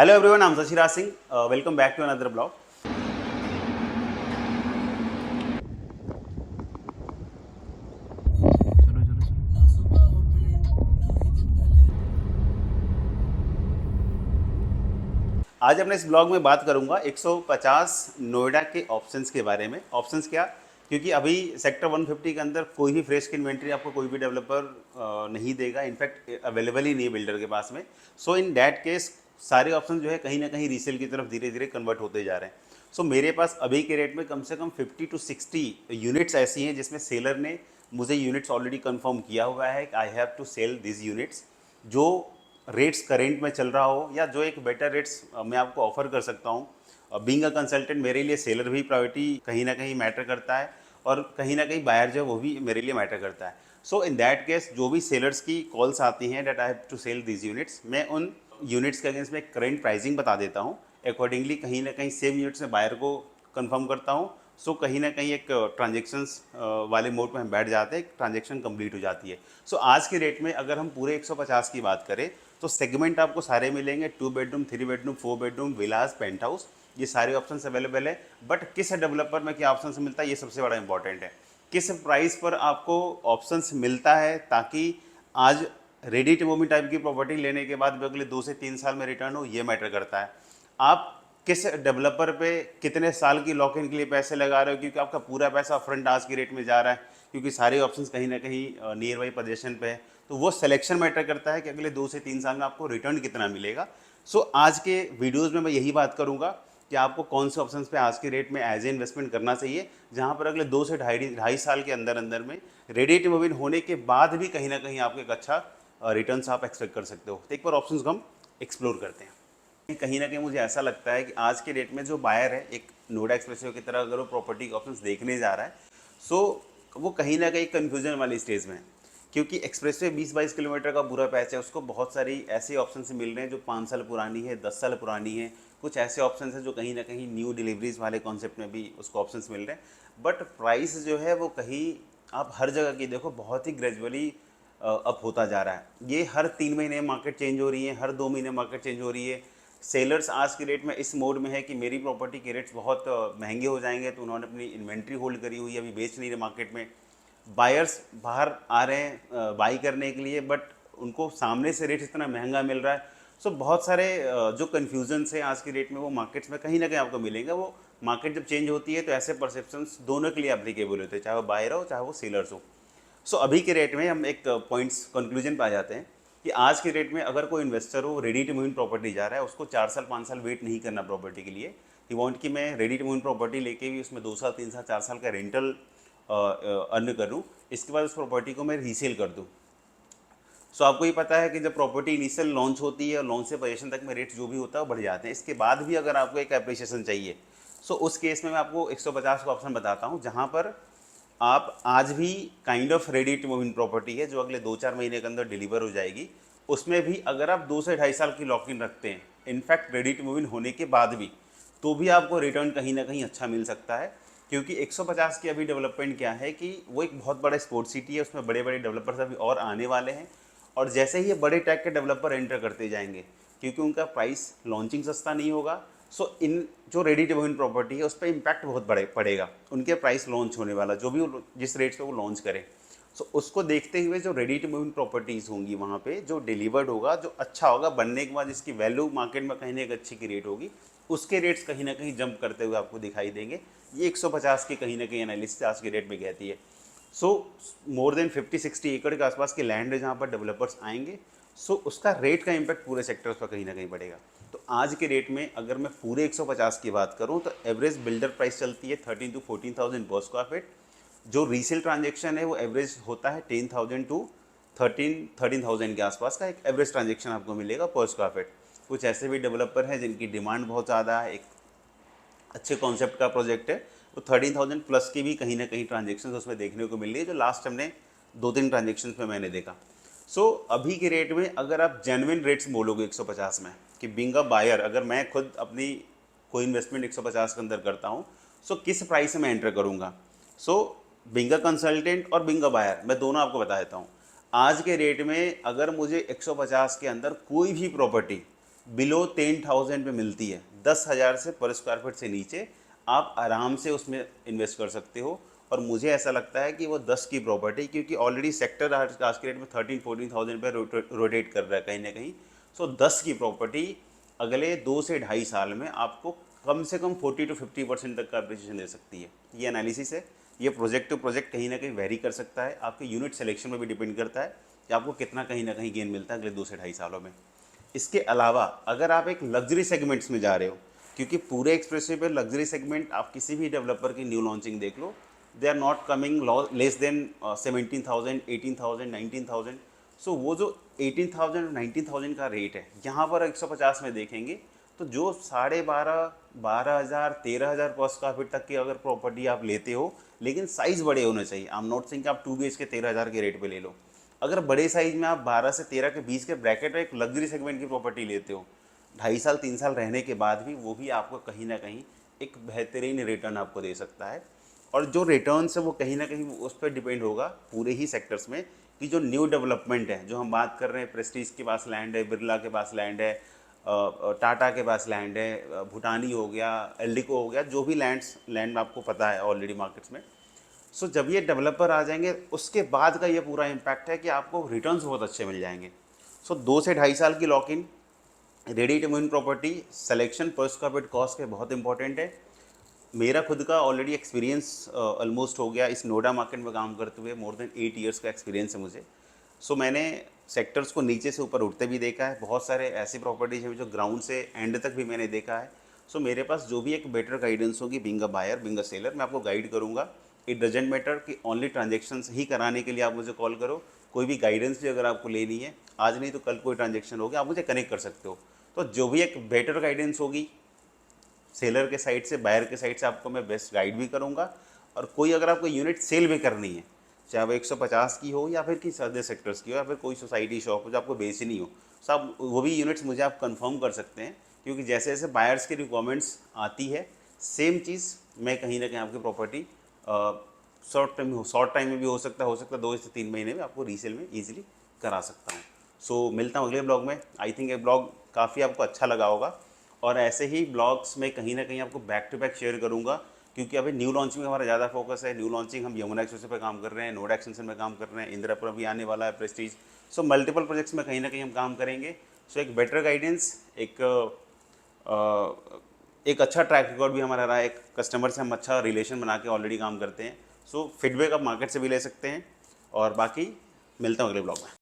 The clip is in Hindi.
Hello everyone, I am Shashiraj Singh. Welcome back to another blog. चलो चलो चलो। आज अपने इस ब्लॉग में बात करूंगा 150 नोएडा के ऑप्शंस के बारे में। ऑप्शंस क्या? क्योंकि अभी सेक्टर 150 के अंदर कोई भी फ्रेश की इन्वेंट्री आपको कोई भी डेवलपर नहीं देगा, इनफैक्ट अवेलेबल ही नहीं है बिल्डर के पास में। सो इन दैट केस सारे ऑप्शन जो है कहीं ना कहीं रीसेल की तरफ धीरे धीरे कन्वर्ट होते जा रहे हैं। सो मेरे पास अभी के रेट में कम से कम 50 to 60 यूनिट्स ऐसी हैं जिसमें सेलर ने मुझे यूनिट्स ऑलरेडी कंफर्म किया हुआ है कि I have to sell this units. जो रेट्स करेंट में चल रहा हो या जो एक बेटर रेट्स मैं आपको ऑफर कर सकता हूँ। बीइंग अ कंसल्टेंट मेरे लिए सेलर भी प्रायोरिटी कहीं ना कहीं मैटर करता है, और कहीं ना कहीं बायर जो है वो भी मेरे लिए मैटर करता है। सो इन दैट केस जो भी सेलर्स की कॉल्स आती हैं that I have to sell this units, मैं उन यूनिट्स के अगेंस्ट में करेंट प्राइसिंग बता देता हूँ। अकॉर्डिंगली कहीं ना कहीं सेम यूनिट्स में बायर को कंफर्म करता हूँ। सो कहीं ना कहीं एक ट्रांजेक्शन्स वाले मोड में हम बैठ जाते हैं, एक ट्रांजेक्शन कंप्लीट हो जाती है। सो आज के रेट में अगर हम पूरे 150 की बात करें तो सेगमेंट आपको सारे मिलेंगे, 2 बेडरूम, 3 बेडरूम, 4 बेडरूम, विलास, पेंट हाउस, ये सारे ऑप्शंस अवेलेबल है। बट किस डेवलपर में क्या ऑप्शन मिलता है ये सबसे बड़ा इंपॉर्टेंट है। किस प्राइस पर आपको ऑप्शंस मिलता है, ताकि आज रेडी टू मूव टाइप की प्रॉपर्टी लेने के बाद भी अगले 2 से 3 साल में रिटर्न हो, ये मैटर करता है। आप किस डेवलपर पे कितने साल की लॉक इन के लिए पैसे लगा रहे हो, क्योंकि आपका पूरा पैसा फ्रंट आज की रेट में जा रहा है, क्योंकि सारे ऑप्शंस कहीं ना कहीं नियर बाई पोजीशन पे है। तो वो सिलेक्शन मैटर करता है कि अगले 2 से 3 साल में आपको रिटर्न कितना मिलेगा। सो आज के वीडियोज़ में मैं यही बात करूँगा कि आपको कौन से ऑप्शंस पे आज के रेट में एज ए इन्वेस्टमेंट करना चाहिए, जहाँ पर अगले 2 से ढाई साल के अंदर अंदर में रेडी टू मूव इन होने के बाद भी कहीं ना कहीं आपको एक अच्छा रिटर्न्स आप एक्सपेक्ट कर सकते हो। तो एक बार ऑप्शंस को हम एक्सप्लोर करते हैं। कहीं ना कहीं मुझे ऐसा लगता है कि आज के डेट में जो बायर है, एक नोएडा एक्सप्रेसवे की तरह अगर वो प्रॉपर्टी के ऑप्शंस देखने जा रहा है, सो वो कहीं ना कहीं कन्फ्यूजन वाली स्टेज में है। क्योंकि एक्सप्रेसवे 20-22 किलोमीटर का पूरा पैच है, उसको बहुत सारी ऐसे ऑप्शन से मिल रहे हैं जो 5 साल पुरानी है, 10 साल पुरानी है। कुछ ऐसे ऑप्शन हैं जो कहीं ना कहीं न्यू डिलीवरीज वाले कॉन्सेप्ट में भी उसको ऑप्शंस मिल रहे हैं। बट प्राइस जो है वो कहीं आप हर जगह की देखो बहुत ही ग्रेजुअली अप होता जा रहा है। ये हर 3 महीने मार्केट चेंज हो रही है, हर 2 महीने मार्केट चेंज हो रही है। सेलर्स आज के रेट में इस मोड में है कि मेरी प्रॉपर्टी के रेट्स बहुत महंगे हो जाएंगे, तो उन्होंने अपनी इन्वेंट्री होल्ड करी हुई है, अभी बेच नहीं रहे मार्केट में। बायर्स बाहर आ रहे हैं बाई करने के लिए, बट उनको सामने से रेट इतना महंगा मिल रहा है। सो बहुत सारे जो कन्फ्यूजन्स हैं आज की डेट में वो मार्केट्स में कहीं ना कहीं आपको मिलेंगे। वो मार्केट जब चेंज होती है तो ऐसे परसेप्शंस दोनों के लिए एप्लीकेबल होते हैं, चाहे वो बायर हो चाहे वो सेलर्स हो। सो अभी के रेट में हम एक पॉइंट्स कंक्लूजन पे आ जाते हैं कि आज के रेट में अगर कोई इन्वेस्टर हो ready to move in property जा रहा है, उसको 4 साल 5 साल वेट नहीं करना प्रॉपर्टी के लिए। ही वांट कि मैं ready to move in property लेके भी उसमें 2 साल 3 साल 4 साल का रेंटल अर्न करूँ, इसके बाद उस प्रॉपर्टी को मैं रीसेल कर दूँ। सो आपको ये पता है कि जब प्रॉपर्टी इनिशियल लॉन्च होती है और लॉन्च से पोजीशन तक में रेट जो भी होता है वो बढ़ जाते हैं। इसके बाद भी अगर आपको एक एप्रिसिएशन चाहिए, सो उस केस में मैं आपको 150 का ऑप्शन बताता हूँ, जहाँ पर आप आज भी kind of ready to move in property है जो अगले 2-4 महीने के अंदर डिलीवर हो जाएगी। उसमें भी अगर आप 2 से ढाई साल की लॉक इन रखते हैं, in fact ready to move in होने के बाद भी, तो भी आपको रिटर्न कहीं ना कहीं अच्छा मिल सकता है। क्योंकि 150 की अभी डेवलपमेंट क्या है कि वो एक बहुत बड़ा स्पोर्ट्स सिटी है, उसमें बड़े बड़े डेवलपर्स अभी और आने वाले हैं। और जैसे ही ये बड़े टैग के डेवलपर एंटर करते जाएंगे, क्योंकि उनका प्राइस लॉन्चिंग सस्ता नहीं होगा, सो इन जो ready to move in property है उस पर इम्पैक्ट बहुत बड़े पड़ेगा उनके प्राइस लॉन्च होने वाला, जो भी वो जिस रेट पे वो लॉन्च करें। सो उसको देखते हुए जो ready to move in properties होंगी वहाँ पे जो डिलीवर्ड होगा, जो अच्छा होगा बनने के बाद, जिसकी वैल्यू मार्केट में कहीं ना एक अच्छी की रेट होगी, उसके रेट्स कहीं ना कहीं जंप करते हुए आपको दिखाई देंगे। ये 150 की कहीं ना कहीं एनालिसिस आज के रेट में कहती है। सो मोर देन 50-60 एकड़ के आसपास के लैंड है जहाँ पर डेवलपर्स आएंगे, सो उसका रेट का इम्पैक्ट पूरे सेक्टर्स पर कहीं ना कहीं पड़ेगा। तो आज के रेट में अगर मैं पूरे 150 की बात करूँ तो एवरेज बिल्डर प्राइस चलती है 13 to 14,000 पर स्क्वायर फीट। जो रीसेल ट्रांजेक्शन है वो एवरेज होता है 10,000 to 13,000 के आसपास का एक एवरेज ट्रांजेक्शन आपको मिलेगा पर स्क्वायर फीट। कुछ ऐसे भी डेवलपर हैं जिनकी डिमांड बहुत ज़्यादा है, एक अच्छे कॉन्सेप्ट का प्रोजेक्ट है, तो 13,000 प्लस की भी कहीं ना कहीं ट्रांजेक्शन उसमें देखने को मिल रही है, जो लास्ट हमने 2-3 ट्रांजेक्शन में मैंने देखा। सो अभी के रेट में अगर आप जेन्युइन रेट्स बोलोगे 150 में कि बीइंग अ बायर, अगर मैं खुद अपनी कोई इन्वेस्टमेंट 150 के अंदर करता हूँ, सो किस प्राइस से मैं एंटर करूँगा। सो बीइंग अ कंसल्टेंट और बीइंग अ बायर, मैं दोनों आपको बता देता हूँ। आज के रेट में अगर मुझे 150 के अंदर कोई भी प्रॉपर्टी बिलो 10,000 पे मिलती है, 10,000 से पर स्क्वायर फीट से नीचे आप आराम से उसमें इन्वेस्ट कर सकते हो। और मुझे ऐसा लगता है कि वो 10 की प्रॉपर्टी, क्योंकि ऑलरेडी सेक्टर आज के रेट में 13-14,000 पे रोटेट कर रहा है कहीं ना कहीं। सो 10 की प्रॉपर्टी अगले 2 से ढाई साल में आपको कम से कम 40 to 50% तक का अप्रिसिएशन दे सकती है। ये एनालिसिस है। ये प्रोजेक्ट टू प्रोजेक्ट कहीं ना कहीं वेरी कर सकता है, आपके यूनिट सिलेक्शन में भी डिपेंड करता है कि आपको कितना कहीं ना कहीं गेन मिलता है अगले 2 से ढाई सालों में। इसके अलावा अगर आप एक लग्जरी सेगमेंट्स में जा रहे हो, क्योंकि पूरे एक्सप्रेसवे पे लग्जरी सेगमेंट आप किसी भी डेवलपर की न्यू लॉन्चिंग देख लो, they are not coming less than 17,000, 18,000, 19,000। So वो जो 18,000 और 19,000 का रेट है, यहाँ पर 150 में देखेंगे तो जो 12,500, 12,000, 13,000 पर स्क्वायर फीट तक की अगर प्रॉपर्टी आप लेते हो, लेकिन साइज़ बड़े होने चाहिए। आई एम नॉट सेइंग कि आप 2 BHK 13,000 के रेट पे ले लो। अगर बड़े साइज में आप 12 से 13 के बीच के ब्रैकेट में एक लग्जरी सेगमेंट की प्रॉपर्टी लेते हो, 2.5 साल 3 साल रहने के बाद भी वो भी आपको कहीं ना कहीं एक बेहतरीन रिटर्न आपको दे सकता है। और जो रिटर्न्स है वो कहीं ना कहीं उस पर डिपेंड होगा पूरे ही सेक्टर्स में, कि जो न्यू डेवलपमेंट है, जो हम बात कर रहे हैं, प्रेस्टीज के पास लैंड है, बिरला के पास लैंड है, टाटा के पास लैंड है, भूटानी हो गया, एल्डिको हो गया, जो भी लैंड आपको पता है ऑलरेडी मार्केट्स में। सो जब ये डेवलपर आ जाएंगे उसके बाद का ये पूरा इम्पैक्ट है कि आपको रिटर्न्स बहुत अच्छे मिल जाएंगे। सो 2 से ढाई साल की lock in, ready to move property, selection पर स्क्वायर फीट कॉस्ट के बहुत इंपॉर्टेंट है। मेरा खुद का ऑलरेडी एक्सपीरियंस ऑलमोस्ट हो गया इस नोएडा मार्केट में काम करते हुए, मोर देन 8 ईयर्स का एक्सपीरियंस है मुझे। सो मैंने सेक्टर्स को नीचे से ऊपर उठते भी देखा है, बहुत सारे ऐसी प्रॉपर्टीज हैं जो ग्राउंड से एंड तक भी मैंने देखा है। सो मेरे पास जो भी एक बेटर गाइडेंस होगी, being a buyer, being a seller, मैं आपको गाइड करूँगा। इट डजेंट मैटर कि ओनली ट्रांजेक्शन्स ही कराने के लिए आप मुझे कॉल करो, कोई भी गाइडेंस भी अगर आपको लेनी है, आज नहीं तो कल कोई ट्रांजेक्शन होगी, आप मुझे कनेक्ट कर सकते हो। तो जो भी एक बेटर गाइडेंस होगी सेलर के साइड से, बायर के साइड से, आपको मैं बेस्ट गाइड भी करूँगा। और कोई अगर आपको यूनिट सेल भी करनी है, चाहे वो 150 की हो या फिर किसी अदर सेक्टर्स की हो, या फिर कोई सोसाइटी शॉप हो जो आपको बेचनी हो, सब वो भी यूनिट्स मुझे आप कंफर्म कर सकते हैं। क्योंकि जैसे जैसे बायर्स की रिक्वायरमेंट्स आती है, सेम चीज़ मैं कहीं ना कहीं आपकी प्रॉपर्टी शॉर्ट टाइम में भी हो सकता है 2 से 3 महीने में आपको रीसेल में ईजिली करा सकता हूँ। सो मिलता हूँ अगले ब्लॉग में। आई थिंक ये ब्लॉग काफ़ी आपको अच्छा लगा होगा, और ऐसे ही ब्लॉग्स में कहीं ना कहीं आपको बैक टू बैक शेयर करूँगा, क्योंकि अभी न्यू लॉन्चिंग में हमारा ज़्यादा फोकस है। न्यू लॉन्चिंग हम यमुना एक्सप्रेस पे काम कर रहे हैं, नोएडा एक्सटेंशन में काम कर रहे हैं, इंदिरापुर भी आने वाला है, प्रेस्टीज। सो मल्टीपल प्रोजेक्ट्स में कहीं ना कहीं हम काम करेंगे। सो एक बेटर गाइडेंस, एक अच्छा ट्रैक रिकॉर्ड भी हमारा रहा है, एक कस्टमर से हम अच्छा रिलेशन बना के ऑलरेडी काम करते हैं। सो फीडबैक आप मार्केट से भी ले सकते हैं। और बाकी मिलता हूँ अगले ब्लॉग में।